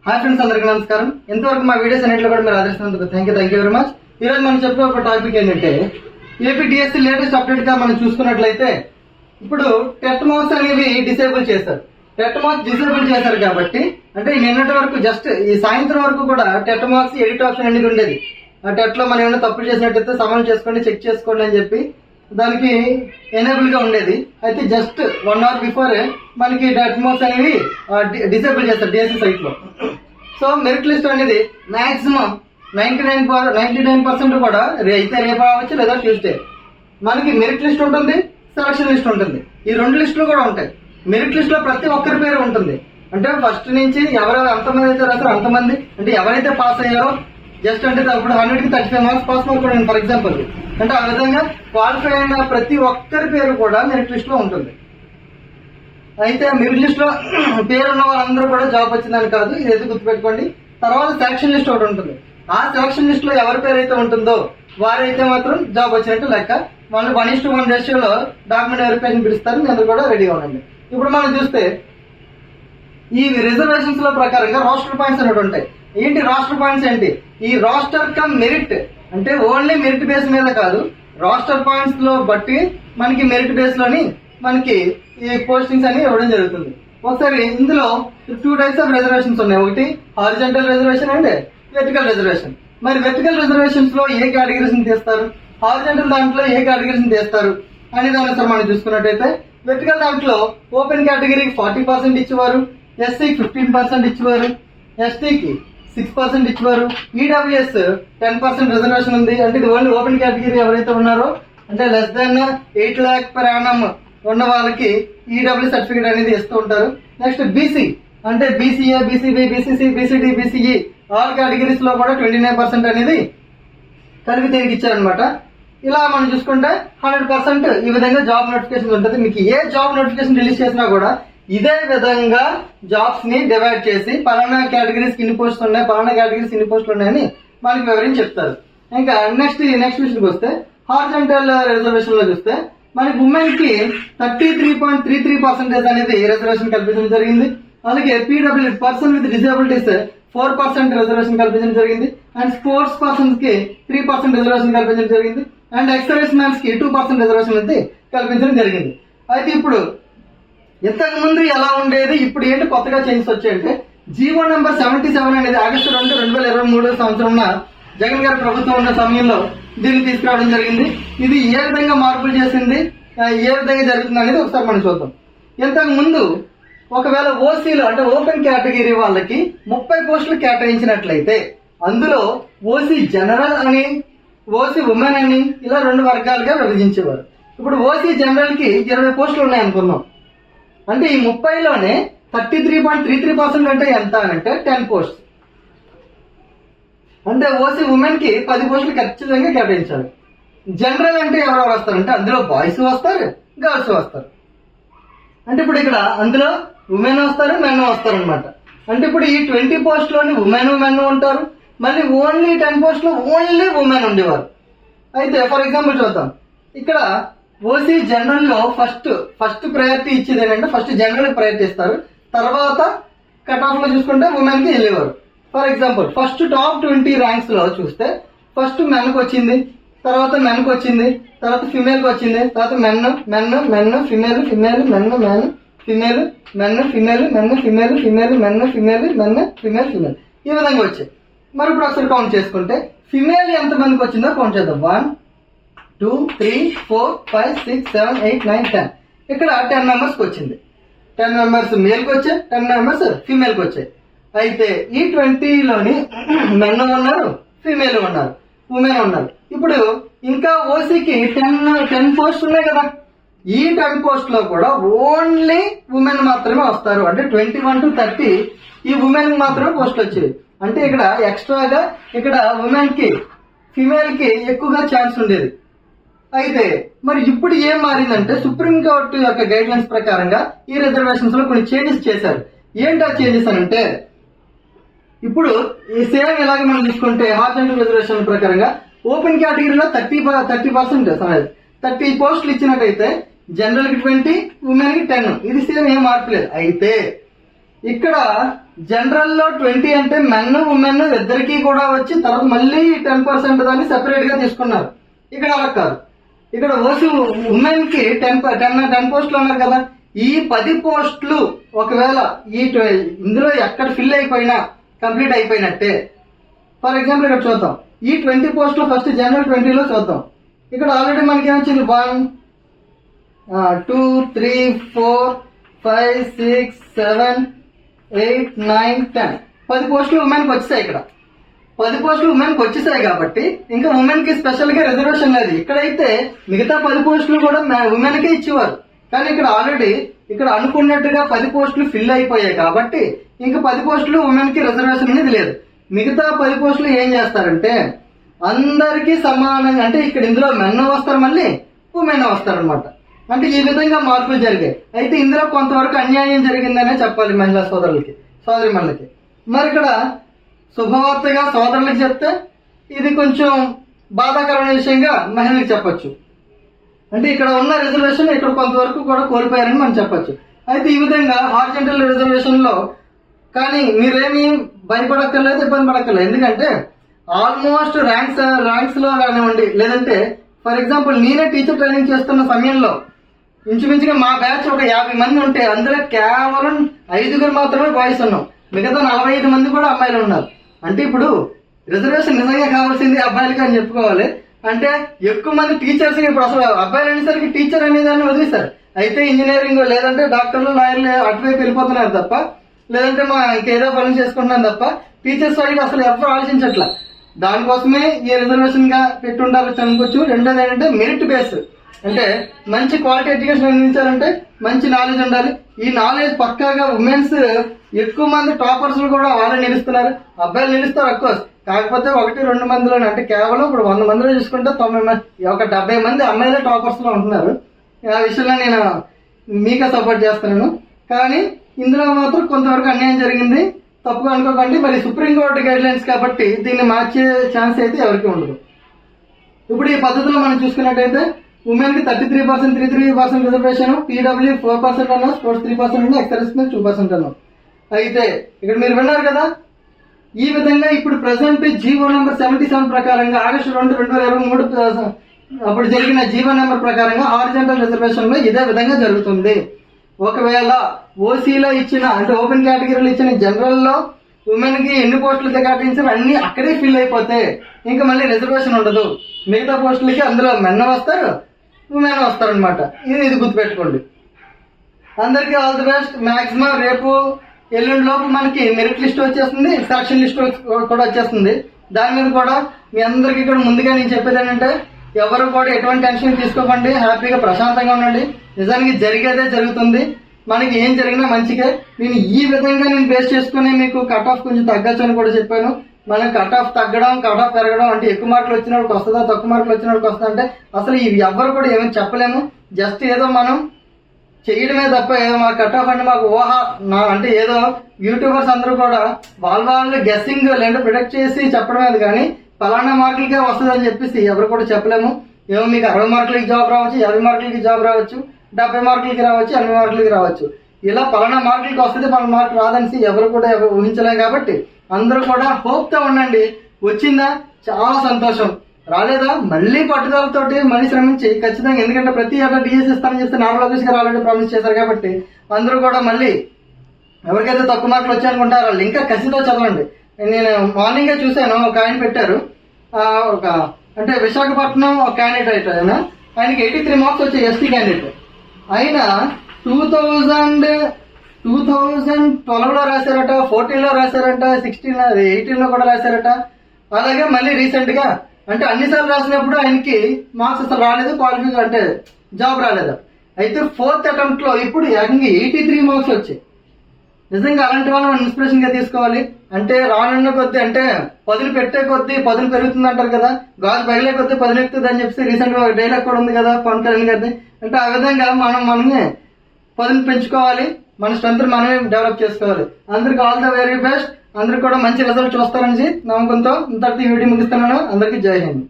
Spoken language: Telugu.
హాయ్ ఫ్రెండ్స్, అందరికీ నమస్కారం. ఎంతవరకు మా వీడియోస్ అన్నింటిలో కూడా మీరు ఆదరిస్తున్నందుకు థ్యాంక్ యూ వెరీ మచ్. ఈ రోజు మనం చెప్పుకునే ఒక టాపిక్ ఏంటంటే ఏపీ డిఎస్సి లేటెస్ట్ అప్డేట్ గా మనం చూసుకున్నట్లయితే ఇప్పుడు టెట్ మార్క్స్ అనేవి డిసేబుల్ చేశారు. టెట్ మార్క్స్ డిసేబుల్ చేశారు కాబట్టి అంటే నిన్నటి వరకు జస్ట్ ఈ సాయంత్రం వరకు కూడా టెట్ మార్క్స్ ఎడిట్ ఆప్షన్ అనేది ఉండేది. ఆ టెట్ లో మనం ఏమైనా తప్పులు చేసినట్టయితే సమానం చేసుకోండి, చెక్ చేసుకోండి అని చెప్పి దానికి ఎనేబుల్ గా ఉండేది. అయితే జస్ట్ 1 hour బిఫోర్ మనకి టెట్ మార్క్స్ అనేవి డిసేబుల్ చేస్తారు డిఎస్సి సైట్ లో. సో మెరిట్ లిస్ట్ అనేది మాక్సిమం 99% కూడా అయితే రేపు అవ్వచ్చు లేదా ట్యూస్డే మనకి మెరిట్ లిస్ట్ ఉంటుంది, సెలక్షన్ లిస్ట్ ఉంటుంది. ఈ రెండు లిస్టులు కూడా ఉంటాయి. మెరిట్ లిస్ట్ లో ప్రతి ఒక్కరి పేరు ఉంటుంది. అంటే ఫస్ట్ నుంచి ఎవరు ఎంతమంది అయితే రాస్తారో అంతమంది, అంటే ఎవరైతే పాస్ అయ్యారో జస్ట్ అంటే ఇప్పుడు 100కి 35 marks pass mark for example. అంటే ఆ విధంగా క్వాలిఫై అయిన ప్రతి ఒక్కరి పేరు కూడా మెరిట్ లిస్ట్ లో ఉంటుంది. అయితే మెరిట్ లిస్ట్ లో పేరు ఉన్న వాళ్ళందరూ కూడా జాబ్ వచ్చిందని కాదు, ఇదైతే గుర్తుపెట్టుకోండి. తర్వాత సెలక్షన్ లిస్ట్ ఒకటి ఉంటుంది. ఆ సెలక్షన్ లిస్ట్ లో ఎవరి పేరు అయితే ఉంటుందో వారైతే మాత్రం జాబ్ వచ్చినట్టు లెక్క. వాళ్ళు 1:1 రేషియోలో డాక్యుమెంట్ వెరిఫికేషన్ పిలుస్తారు. మీరు కూడా రెడీగా ఉండండి. ఇప్పుడు మనం చూస్తే ఈ రిజర్వేషన్స్ లో ప్రకారంగా రోస్టర్ పాయింట్స్ అనేవి ఉంటాయి. ఏంటి రోస్టర్ పాయింట్స్ ఏంటి? ఈ రోస్టర్ కమ్ మెరిట్ అంటే ఓన్లీ మెరిట్ బేస్ మీద కాదు, రోస్టర్ పాయింట్స్ లో బట్టి మనకి మెరిట్ బేస్ లోని మనకి ఈ పోస్టింగ్స్ అని ఇవ్వడం జరుగుతుంది. ఒకసారి ఇందులో 2 types ఆఫ్ రిజర్వేషన్స్ ఉన్నాయి. ఒకటి horizontal reservation and vertical reservation. మరి వెర్టికల్ రిజర్వేషన్స్ లో ఏ కేటగిరీస్ ని తీస్తారు, హారిజాంటల్ దాంట్లో ఏ కేటగిరీస్ ని తీస్తారు అనే దాని సార్ మనం చూసుకున్నట్టయితే వెర్టికల్ దాంట్లో ఓపెన్ కేటగిరీకి 40% ఇచ్చేవారు, ఎస్సీకి 15% ఇచ్చేవారు, ఎస్టీకి 6% ఇచ్చేవారు, ఈడబ్ల్యూఎస్ 10% రిజర్వేషన్ ఉంది. అంటే ఇది ఓన్లీ ఓపెన్ కేటగిరీ ఎవరైతే ఉన్నారో అంటే less than 8 lakh per annum ఉన్న వాళ్ళకి ఈడబ్ల్యూ సర్టిఫికేట్ అనేది ఇస్తూ ఉంటారు. నెక్స్ట్ బీసీ అంటే BCA, BCB, BCC, BCD, BCE all categories లో కూడా 29% అనేది కలిపి తిరిగి ఇచ్చారనమాట. ఇలా మనం చూసుకుంటే 100% ఈ విధంగా జాబ్ నోటిఫికేషన్ ఉంటుంది. మీకు ఏ జాబ్ నోటిఫికేషన్ రిలీజ్ చేసినా కూడా ఇదే విధంగా జాబ్స్ ని డివైడ్ చేసి పలానా కేటగిరీస్ ఇన్ని పోస్టులు ఉన్నాయి, పలానా కేటగిరీస్ ఇన్ని పోస్టులు ఉన్నాయని మనకి వివరించి చెప్తారు. ఇంకా నెక్స్ట్ విషయానికి వస్తే హారిజాంటల్ రిజర్వేషన్ లో చూస్తే మనకి ఉమెన్ కి 33.33% అనేది రిజర్వేషన్ కల్పించడం జరిగింది. అలాగే PW person with disabilities 4% reservation కల్పించడం జరిగింది. అండ్ స్పోర్ట్స్ పర్సన్స్ కి 3% రిజర్వేషన్ కల్పించడం జరిగింది. అండ్ ఎక్సర్వీస్ మ్యాన్స్ కి 2% రిజర్వేషన్ అయితే కల్పించడం జరిగింది. అయితే ఇప్పుడు ఇంతకు ముందు ఎలా ఉండేది, ఇప్పుడు ఏంటి కొత్తగా చేంజెస్ వచ్చాయంటే జీవో నెంబర్ 77 అనేది ఆగస్టు 2, 2023 సంవత్సరంలో జగన్ గారి ప్రభుత్వం ఉన్న సమయంలో దీన్ని తీసుకురావడం జరిగింది. ఇది ఏ విధంగా మార్పులు చేసింది, ఏ విధంగా జరుగుతుంది అనేది ఒకసారి మనం చూద్దాం. ఇంతకు ముందు ఒకవేళ ఓసీలు అంటే ఓపెన్ కేటగిరీ వాళ్ళకి 30 పోస్టులు కేటాయించినట్లయితే అందులో ఓసీ జనరల్ అని, ఓసీ ఉమెన్ అని ఇలా 2 వర్గాలుగా విభజించేవారు. ఇప్పుడు ఓసీ జనరల్ కి 20 పోస్టులు ఉన్నాయి అనుకున్నాం. అంటే ఈ 30లోనే 33.33% అంటే ఎంత అంటే 10 పోస్ట్. అంటే ఓసీ ఉమెన్ కి 10 పోస్టులు ఖచ్చితంగా కేటాయించాలి. జనరల్ అంటే ఎవరెవరు వస్తారంటే అందులో బాయ్స్ వస్తారు, గర్ల్స్ వస్తారు. అంటే ఇప్పుడు ఇక్కడ అందులో ఉమెన్ వస్తారు, మెన్ వస్తారు అనమాట. అంటే ఇప్పుడు ఈ 20 పోస్టులోని ఉమెన్ మెన్ ఉంటారు. మళ్ళీ ఓన్లీ 10 పోస్టులు ఓన్లీ ఉమెన్ ఉండేవారు. అయితే ఫర్ ఎగ్జాంపుల్ చూద్దాం. ఇక్కడ ఓసీ జనరల్ లో ఫస్ట్ ప్రయారిటీ ఇచ్చేది ఏంటంటే ఫస్ట్ జనరల్ ప్రయారిటీ ఇస్తారు, తర్వాత కట్ ఆఫ్ లో చూసుకుంటే ఉమెన్ కి వెళ్ళేవారు. For example first top 20 ranks లో చూస్తే ఫస్ట్ మెన్ కి వచ్చింది, తర్వాత మెన్ కి వచ్చింది, తర్వాత ఫిమేల్ కి వచ్చింది, తర్వాత men female, female men, men female, men female, men female, female men, female men, female female ఈ విధంగా వచ్చాయి. మరి ఇప్పుడు ఒకసారి కౌంట్ చేసుకుంటే ఫిమేల్ ఎంత మందికి వచ్చిందో కౌంట్ చేద్దాం. 1 2 3 4 5 6 7 8 9 10 ఇక్కడ 10 మెంబర్స్ కి వచ్చింది. 10 మెంబర్స్ మేల్ కి వచ్చాయి, 10 మెంబర్స్ ఫిమేల్ కి వచ్చాయి. అయితే ఈ 20లోని మెన్ ఉన్నారు, ఫిమేల్ ఉన్నారు, ఉమెన్ ఉన్నారు. ఇప్పుడు ఇంకా ఓసీకి 10 పోస్ట్ ఉన్నాయి కదా. ఈ 10 పోస్ట్ లో కూడా ఓన్లీ ఉమెన్ మాత్రమే వస్తారు. అంటే 21 to 30 ఈ ఉమెన్ మాత్రమే పోస్టులు వచ్చేవి. అంటే ఇక్కడ ఎక్స్ట్రాగా ఇక్కడ ఉమెన్ కి ఫిమేల్ కి ఎక్కువగా ఛాన్స్ ఉండేది. అయితే మరి ఇప్పుడు ఏం మారిందంటే సుప్రీంకోర్టు యొక్క గైడ్ లైన్స్ ప్రకారంగా ఈ రిజర్వేషన్స్ లో కొన్ని చేంజెస్ చేశారు. ఏంటా చేంజెస్ అంటే ఇప్పుడు ఈ సేమ్ ఇలాగే మనం చూసుకుంటే హారిజాంటల్ రిజర్వేషన్ ప్రకారంగా ఓపెన్ కేటగిరీలో 30 పోస్టులు ఇచ్చినట్టయితే జనరల్ కి 20, ఉమెన్ కి 10. ఇది సేమ్ ఏం మార్పు లేదు. అయితే ఇక్కడ జనరల్ లో 20 అంటే మెన్ ఉమెన్ ఇద్దరికి కూడా వచ్చి తర్వాత మళ్ళీ 10% దాన్ని సెపరేట్ గా తీసుకున్నారు. ఇక్కడ అలా కాదు. ఇక్కడ ఓసీ ఉమెన్ కి 10 పోస్టులు ఉన్నారు కదా. ఈ 10 పోస్టులు ఒకవేళ ఇందులో ఎక్కడ ఫిల్ అయిపోయినా కంప్లీట్ అయిపోయినట్టే. ఫర్ ఎగ్జాంపుల్ ఇక్కడ చూద్దాం. ఈ 20 పోస్టులు ఫస్ట్ జనరల్ 20లో చూద్దాం. ఇక్కడ ఆల్రెడీ మనకి ఏమొచ్చింది 1 2 3 4 5 6 7 8 9 10 10 పోస్టులు ఉమెన్కి వచ్చేసాయి. ఇక్కడ 10 పోస్టులు ఉమెన్కి వచ్చేసాయి కాబట్టి ఇంకా ఉమెన్ కి స్పెషల్ గా రిజర్వేషన్ లేదు. ఇక్కడైతే మిగతా 10 పోస్టులు కూడా ఉమెన్ కే ఇచ్చేవారు. కానీ ఇక్కడ ఆల్రెడీ ఇక్కడ అనుకున్నట్టుగా 10 పోస్టులు ఫిల్ అయిపోయాయి కాబట్టి ఇంకా 10 పోస్టులు ఉమెన్ కి రిజర్వేషన్ అనేది లేదు. మిగతా 10 పోస్టులు ఏం చేస్తారంటే అందరికీ సమానంగా, అంటే ఇక్కడ ఇందులో మెన్ వస్తారు, మళ్ళీ ఉమెన్ వస్తారనమాట. అంటే ఈ విధంగా మార్పులు జరిగాయి. అయితే ఇందులో కొంతవరకు అన్యాయం జరిగిందనే చెప్పాలి మహిళా సోదరిమణులకి. మరి ఇక్కడ శుభవార్తగా సోదరులకు చెప్తే ఇది కొంచెం బాధాకరమైన విషయంగా మహిళలకు చెప్పొచ్చు. అంటే ఇక్కడ ఉన్న రిజర్వేషన్ ఇక్కడ కొంతవరకు కూడా కోల్పోయారని మనం చెప్పొచ్చు. అయితే ఈ విధంగా హారిజాంటల్ రిజర్వేషన్ లో కానీ మీరేమీ భయపడక్కర్లేదు, ఇబ్బంది పడక్కర్లేదు. ఎందుకంటే ఆల్మోస్ట్ ర్యాంక్స్ లో కానివ్వండి, లేదంటే ఫర్ ఎగ్జాంపుల్ నేనే టీచర్ ట్రైనింగ్ చేస్తున్న సమయంలో ఇంచుమించుగా మా బ్యాచ్ ఒక 50 మంది ఉంటే అందులో కేవలం 5 మాత్రమే బాయ్స్ ఉన్నాం. మిగతా 45 మంది కూడా అమ్మాయిలు ఉన్నారు. అంటే ఇప్పుడు రిజర్వేషన్ నిజంగా కావాల్సింది అబ్బాయిలకి అని చెప్పుకోవాలి. అంటే ఎక్కువ మంది టీచర్స్ ఇప్పుడు అసలు అబ్బాయిలు అనేసరికి టీచర్ అనే దాన్ని వదిలేస్తారు. అయితే ఇంజనీరింగ్ లేదంటే డాక్టర్లు లాయర్లు అటువైపు వెళ్ళిపోతున్నారు తప్ప, లేదంటే మా ఇంకేదో పనులు చేసుకుంటున్నాం తప్ప టీచర్స్ సైడ్ అసలు ఎవరు ఆలోచించట్లా. దానికోసమే ఈ రిజర్వేషన్ గా పెట్టుండాలని అనుకోవచ్చు. రెండోది ఏంటంటే మెరిట్ బేస్, అంటే మంచి క్వాలిటీ ఎడ్యుకేషన్ అందించాలంటే మంచి నాలెడ్జ్ ఉండాలి. ఈ నాలెడ్జ్ పక్కాగా ఉమెన్స్ ఎక్కువ మంది టాపర్స్ కూడా వాళ్ళే నిలుస్తున్నారు, అబ్బాయిలు నిలుస్తారు అఫ్కోర్స్. కాకపోతే 1-2 మందిలోనే, అంటే కేవలం ఇప్పుడు 100 మందిలో చూసుకుంటే 70 మంది అమ్మాయిలే టాపర్స్ లో ఉంటున్నారు. ఆ విషయంలో నేను మీకే సపోర్ట్ చేస్తున్నాను. కానీ ఇందులో మాత్రం కొంతవరకు అన్యాయం జరిగింది, తప్పుగా అనుకోకండి. మరి సుప్రీంకోర్టు గైడ్ లైన్స్ కాబట్టి దీన్ని మార్చే ఛాన్స్ అయితే ఎవరికి ఉండదు. ఇప్పుడు ఈ పద్ధతిలో మనం చూసుకున్నట్టయితే ఉమెన్ కి 33% రిజర్వేషన్, పీడబ్ల్యూ 4% అన్నా, స్పోర్ట్స్ 3% అన్నా, ఎక్సర్సైజ్ 2% అన్నా. అయితే ఇక్కడ మీరు విన్నారు కదా, ఈ విధంగా ఇప్పుడు ప్రెసెంట్ జీవో నెంబర్ 77 ప్రకారంగా ఆగస్టు 2, 2023 అప్పుడు జరిగిన జీవో నెంబర్ ప్రకారంగా హారిజాంటల్ రిజర్వేషన్ లో ఇదే విధంగా జరుగుతుంది. ఒకవేళ ఓసీలో ఇచ్చిన, అంటే ఓపెన్ కేటగిరీలో ఇచ్చిన జనరల్ లో ఉమెన్ కి ఎన్ని పోస్టులు కేటాయించారు అన్ని అక్కడే ఫిల్ అయిపోతే ఇంకా మళ్ళీ రిజర్వేషన్ ఉండదు. మిగతా పోస్టులకి అందులో మెన్ వస్తారు, ఉమెన్ వస్తారు అనమాట. ఇది గుర్తుపెట్టుకోండి. అందరికీ ఆల్ ది బెస్ట్. మాక్సిమం రేపు ఎల్లుండి లోపు మనకి మెరిట్ లిస్ట్ వచ్చేస్తుంది, సెలక్షన్ లిస్ట్ కూడా వచ్చేస్తుంది. దాని మీద కూడా మీ అందరికి ఇక్కడ ముందుగా నేను చెప్పేది ఏంటంటే ఎవరు కూడా ఎటువంటి టెన్షన్ తీసుకోకండి, హ్యాపీగా ప్రశాంతంగా ఉండండి. నిజానికి జరిగేదే జరుగుతుంది, మనకి ఏం జరిగినా మంచిగా. నేను ఈ విధంగా బేస్ చేసుకుని మీకు కట్ ఆఫ్ కొంచెం తగ్గచ్చు అని కూడా చెప్పాను. మనం కట్ ఆఫ్ తగ్గడం, కట్ ఆఫ్ పెరగడం అంటే ఎక్కువ మార్కులు వచ్చిన వాళ్ళకి వస్తుందా, తక్కువ మార్కులు వచ్చిన వాళ్ళకి వస్తుందా అంటే అసలు ఇవి ఎవ్వరు కూడా ఏమని చెప్పలేము. జస్ట్ ఏదో మనం చేయడమే తప్ప ఏదో మా కట్ ఆఫ్ అంటే మాకు అంటే ఏదో యూట్యూబర్స్ అందరూ కూడా వాళ్ళు గెస్సింగ్ లేదంటే ప్రిడిక్ట్ చేసి చెప్పడమే కానీ ఫలానా మార్కులకే వస్తుందని చెప్పేసి ఎవరు కూడా చెప్పలేము. ఏమో మీకు 60 మార్కులకి జాబ్ రావచ్చు, 50 మార్కులకి జాబ్ రావచ్చు, 70 మార్కులకి రావచ్చు, 80 మార్కులకి రావచ్చు. ఇలా పలానా మార్కులకి వస్తుంది, పలానా మార్కులు రాదనేసి ఎవరు కూడా ఊహించలేం. కాబట్టి అందరూ కూడా హోప్ తో ఉండండి. వచ్చిందా చాలా సంతోషం, రాలేదా మళ్ళీ పట్టుదలతోటి మళ్ళీ శ్రమించి ఖచ్చితంగా, ఎందుకంటే ప్రతి ఏటా డిఎస్ ఇస్తానని చెప్తే నారా లోకేష్ గారు ఆల్రెడీ ప్రామిస్ చేశారు. కాబట్టి అందరూ కూడా మళ్ళీ ఎవరికైతే తక్కువ మార్కులు వచ్చాయనుకుంటారో వాళ్ళు ఇంకా కసితో చదవండి. నేను మార్నింగే చూశాను, ఒక ఆయన పెట్టారు, అంటే విశాఖపట్నం ఒక క్యాండిడేట్ ఆయనకి 83 మార్క్స్ వచ్చాయి, ఎస్టీ క్యాండిడేట్. ఆయన 2012లో రాశారట, 14లో రాశారట, 18లో కూడా రాశారట. అలాగే మళ్ళీ రీసెంట్ గా అంటే అన్నిసార్లు రాసినప్పుడు ఆయనకి మార్క్స్ అసలు రాలేదు, క్వాలిఫై అంటే జాబ్ రాలేదు. అయితే 4th అటెంప్ట్ లో ఇప్పుడు 83 మార్క్స్ వచ్చాయి. నిజంగా అలాంటి వాళ్ళు మనం ఇన్స్పిరేషన్ గా తీసుకోవాలి. అంటే రానున్న కొద్ది, అంటే పదులు పెట్టే కొద్దీ పదులు పెరుగుతుంది అంటారు కదా, గాజు పగిలే కొద్దీ పదులు ఎక్కుతుంది అని చెప్పి రీసెంట్ గా డైలాగ్ కూడా ఉంది కదా పవన్ కళ్యాణ్ గారిది. అంటే ఆ విధంగా మనమే పదులు పెంచుకోవాలి, మన స్ట్రెంత్ మనమే డెవలప్ చేసుకోవాలి. అందరికి ఆల్ ద వెరీ బెస్ట్. అందరికి కూడా మంచి రిజల్ట్ చూస్తారని నమ్మకంతో ఇంతటితో ఈ వీడియో ముగిస్తున్నాను. అందరికీ జై హింద్.